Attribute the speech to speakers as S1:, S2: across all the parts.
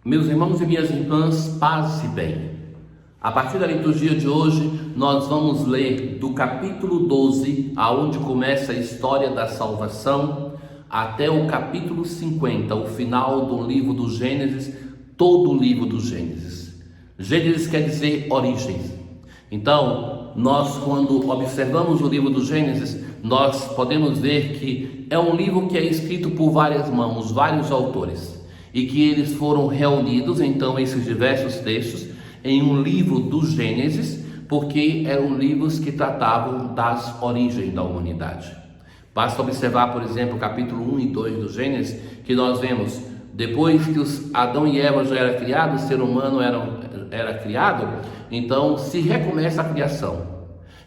S1: Meus irmãos e minhas irmãs, paz e bem. A partir da liturgia de hoje, nós vamos ler do capítulo 12, aonde começa a história da salvação, até o capítulo 50, o final do livro do Gênesis, todo o livro do Gênesis. Gênesis quer dizer origens. Então, nós quando observamos o livro do Gênesis, nós podemos ver que é um livro que é escrito por várias mãos, vários autores, e que eles foram reunidos, então, esses diversos textos, em um livro do Gênesis, porque eram livros que tratavam das origens da humanidade. Basta observar, por exemplo, o capítulo 1 e 2 do Gênesis, que nós vemos, depois que Adão e Eva já eram criados, o ser humano era criado, então se recomeça a criação.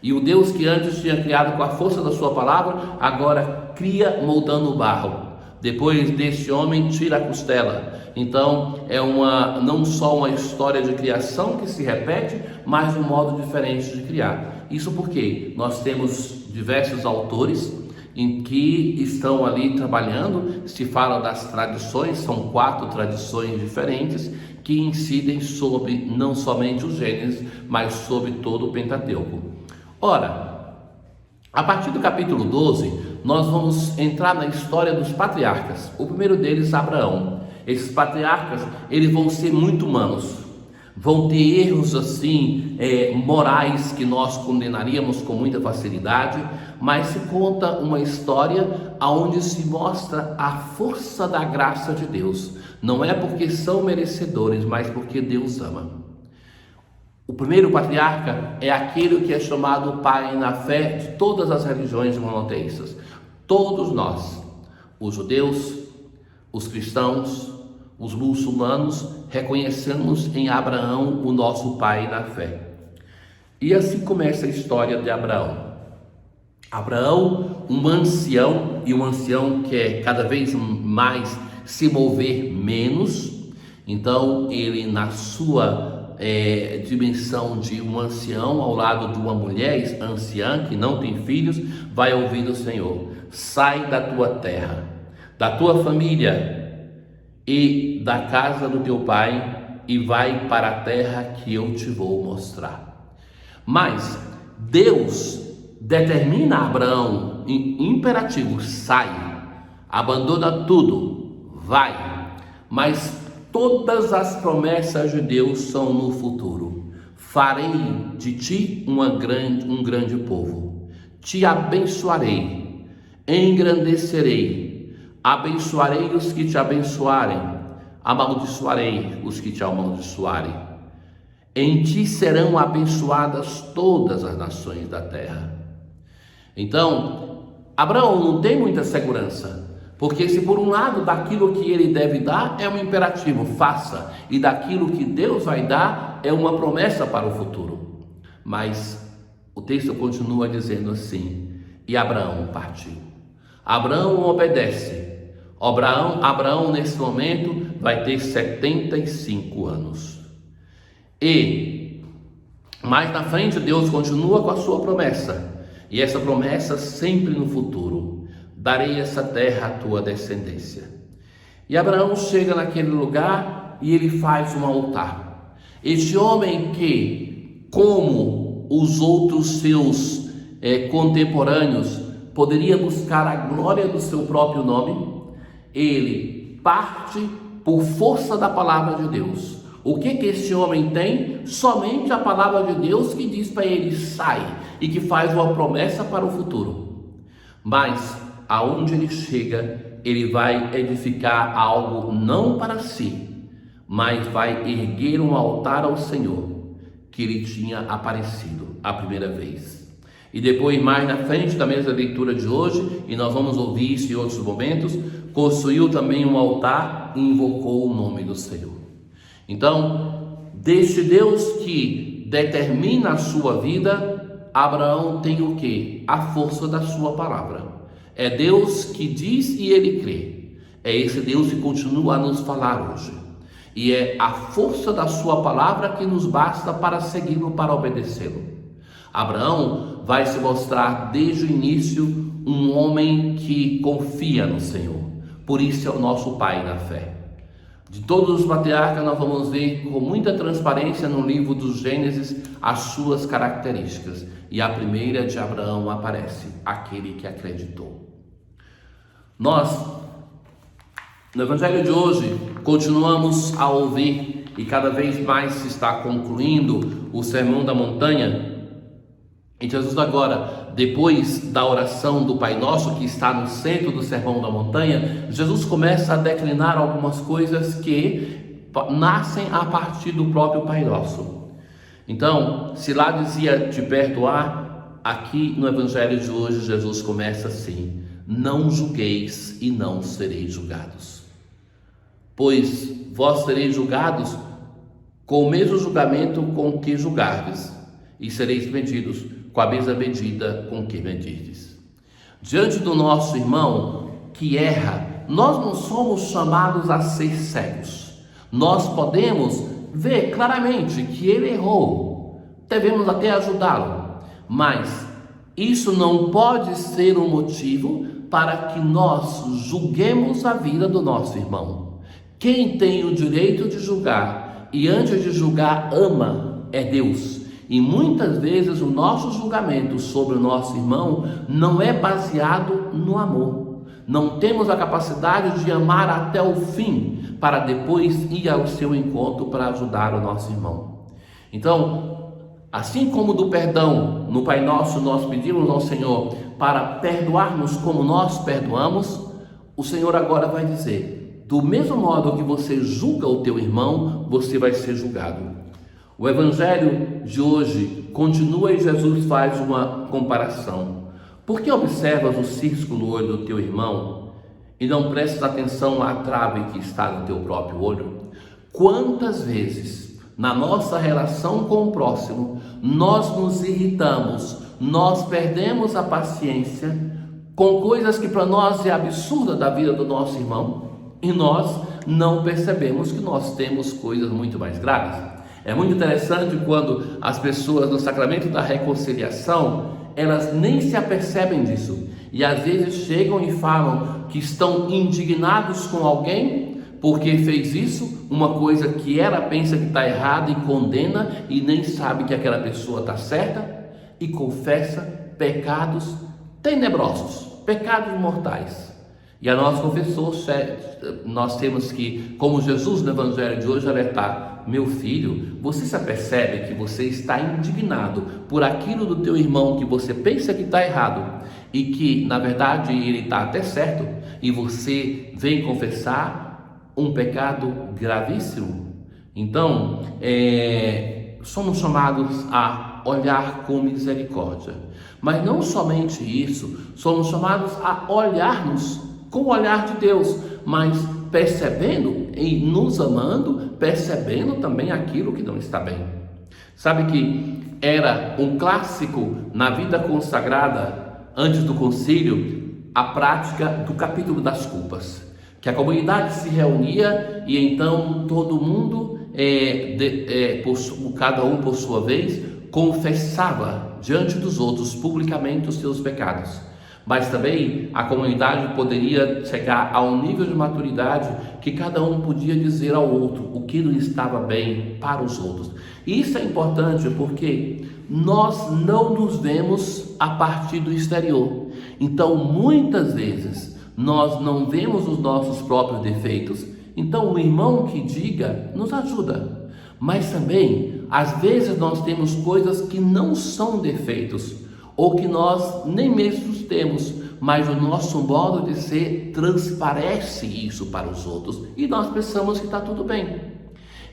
S1: E o Deus que antes tinha criado com a força da sua palavra, agora cria moldando o barro. Depois deste homem tira a costela. Então não só uma história de criação que se repete, mas um modo diferente de criar. Isso porque nós temos diversos autores em que estão ali trabalhando. Se fala das tradições, são 4 tradições diferentes que incidem sobre não somente o Gênesis, mas sobre todo o Pentateuco. Ora, a partir do capítulo 12, nós vamos entrar na história dos patriarcas. O primeiro deles, Abraão. Esses patriarcas, eles vão ser muito humanos, vão ter erros assim, morais que nós condenaríamos com muita facilidade, mas se conta uma história onde se mostra a força da graça de Deus. Não é porque são merecedores, mas porque Deus ama. O primeiro patriarca é aquele que é chamado pai na fé de todas as religiões monoteístas. Todos nós, os judeus, os cristãos, os muçulmanos, reconhecemos em Abraão o nosso pai na fé. E assim começa a história de Abraão. Abraão, um ancião, e um ancião quer cada vez mais se mover menos. Então ele, na sua dimensão de um ancião ao lado de uma mulher anciã que não tem filhos, vai ouvir do Senhor: sai da tua terra, da tua família e da casa do teu pai e vai para a terra que eu te vou mostrar. Mas Deus determina a Abraão em imperativo: sai, abandona tudo, vai. Mas todas as promessas de Deus são no futuro. Farei de ti um grande povo, te abençoarei, engrandecerei, abençoarei os que te abençoarem, amaldiçoarei os que te amaldiçoarem. Em ti serão abençoadas todas as nações da terra. Então, Abraão não tem muita segurança, porque se por um lado daquilo que ele deve dar é um imperativo, faça, e daquilo que Deus vai dar é uma promessa para o futuro. Mas o texto continua dizendo assim: e Abraão partiu. Abraão obedece. Abraão nesse momento vai ter 75 anos. E mais na frente Deus continua com a sua promessa. E essa promessa sempre no futuro: darei essa terra à tua descendência. E Abraão chega naquele lugar e ele faz um altar. Este homem que, como os outros seus contemporâneos, poderia buscar a glória do seu próprio nome, ele parte por força da palavra de Deus. O que este homem tem? Somente a palavra de Deus que diz para ele: sai, e que faz uma promessa para o futuro. Mas aonde ele chega, ele vai edificar algo não para si, mas vai erguer um altar ao Senhor que lhe tinha aparecido a primeira vez. E depois, mais na frente da mesma leitura de hoje, e nós vamos ouvir isso em outros momentos, construiu também um altar e invocou o nome do Senhor. Então, deste Deus que determina a sua vida, Abraão tem o quê? A força da sua palavra. É Deus que diz e ele crê. É esse Deus que continua a nos falar hoje. E é a força da sua palavra que nos basta para segui-lo, para obedecê-lo. Abraão vai se mostrar desde o início um homem que confia no Senhor. Por isso é o nosso pai na fé. De todos os patriarcas, nós vamos ver com muita transparência no livro do Gênesis as suas características. E a primeira de Abraão aparece, aquele que acreditou. Nós, no Evangelho de hoje, continuamos a ouvir, e cada vez mais se está concluindo o Sermão da Montanha. E Jesus agora, depois da oração do Pai Nosso, que está no centro do Sermão da Montanha, Jesus começa a declinar algumas coisas que nascem a partir do próprio Pai Nosso. Então, se lá dizia te perdoar, aqui no Evangelho de hoje Jesus começa assim: não julgueis e não sereis julgados, pois vós sereis julgados com o mesmo julgamento com que julgardes, e sereis medidos com a mesma medida com que medirdes. Diante do nosso irmão que erra, nós não somos chamados a ser cegos. Nós podemos ver claramente que ele errou, devemos até ajudá-lo, mas isso não pode ser um motivo para que nós julguemos a vida do nosso irmão. Quem tem o direito de julgar e antes de julgar ama é Deus. E muitas vezes o nosso julgamento sobre o nosso irmão não é baseado no amor. Não temos a capacidade de amar até o fim para depois ir ao seu encontro para ajudar o nosso irmão. Então, assim como do perdão no Pai Nosso nós pedimos ao Senhor para perdoarmos como nós perdoamos, o Senhor agora vai dizer: do mesmo modo que você julga o teu irmão, você vai ser julgado. O Evangelho de hoje continua e Jesus faz uma comparação. Por que observas o círculo do olho do teu irmão e não prestas atenção à trave que está no teu próprio olho? Quantas vezes na nossa relação com o próximo nós nos irritamos, nós perdemos a paciência com coisas que para nós é absurda da vida do nosso irmão e nós não percebemos que nós temos coisas muito mais graves. É muito interessante quando as pessoas no sacramento da reconciliação, elas nem se apercebem disso. E às vezes chegam e falam que estão indignados com alguém porque fez isso, uma coisa que ela pensa que está errada e condena e nem sabe que aquela pessoa está certa, e confessa pecados tenebrosos, pecados mortais. E a nosso confessor, nós temos que, como Jesus no Evangelho de hoje, alertar: meu filho, você se apercebe que você está indignado por aquilo do teu irmão que você pensa que está errado e que na verdade ele está até certo, e você vem confessar um pecado gravíssimo? Então, somos chamados a olhar com misericórdia, mas não somente isso, somos chamados a olhar-nos com o olhar de Deus, mas percebendo e nos amando, percebendo também aquilo que não está bem. Sabe que era um clássico na vida consagrada, antes do concílio, a prática do capítulo das culpas, que a comunidade se reunia e então todo mundo, cada um por sua vez, confessava diante dos outros publicamente os seus pecados. Mas também a comunidade poderia chegar a um nível de maturidade que cada um podia dizer ao outro o que não estava bem para os outros. E isso é importante porque nós não nos vemos a partir do exterior. Então, muitas vezes, nós não vemos os nossos próprios defeitos. Então, o irmão que diga nos ajuda. Mas também, às vezes, nós temos coisas que não são defeitos, ou que nós nem mesmo temos, mas o nosso modo de ser transparece isso para os outros e nós pensamos que está tudo bem.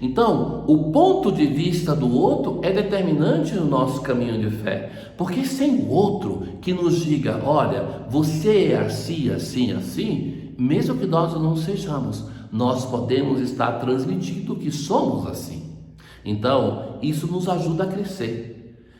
S1: Então, o ponto de vista do outro é determinante no nosso caminho de fé, porque sem o outro que nos diga: olha, você é assim, assim, assim, mesmo que nós não sejamos, nós podemos estar transmitindo que somos assim. Então, isso nos ajuda a crescer.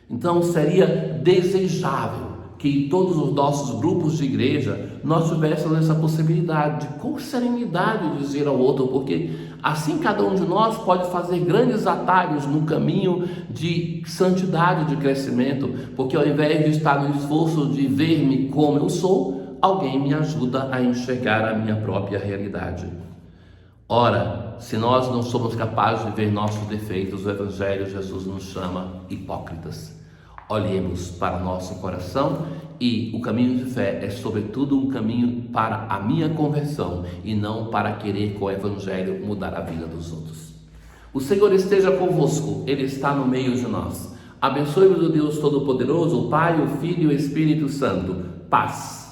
S1: Então, seria desejável que em todos os nossos grupos de igreja nós tivéssemos essa possibilidade de, com serenidade, dizer ao outro, porque assim cada um de nós pode fazer grandes atalhos no caminho de santidade, de crescimento, porque ao invés de estar no esforço de ver-me como eu sou, alguém me ajuda a enxergar a minha própria realidade. Ora, se nós não somos capazes de ver nossos defeitos, o Evangelho Jesus nos chama hipócritas. Olhemos para o nosso coração, e o caminho de fé é sobretudo um caminho para a minha conversão e não para querer com o Evangelho mudar a vida dos outros. O Senhor esteja convosco, Ele está no meio de nós. Abençoe-vos o Deus Todo-Poderoso, o Pai, o Filho e o Espírito Santo. Paz.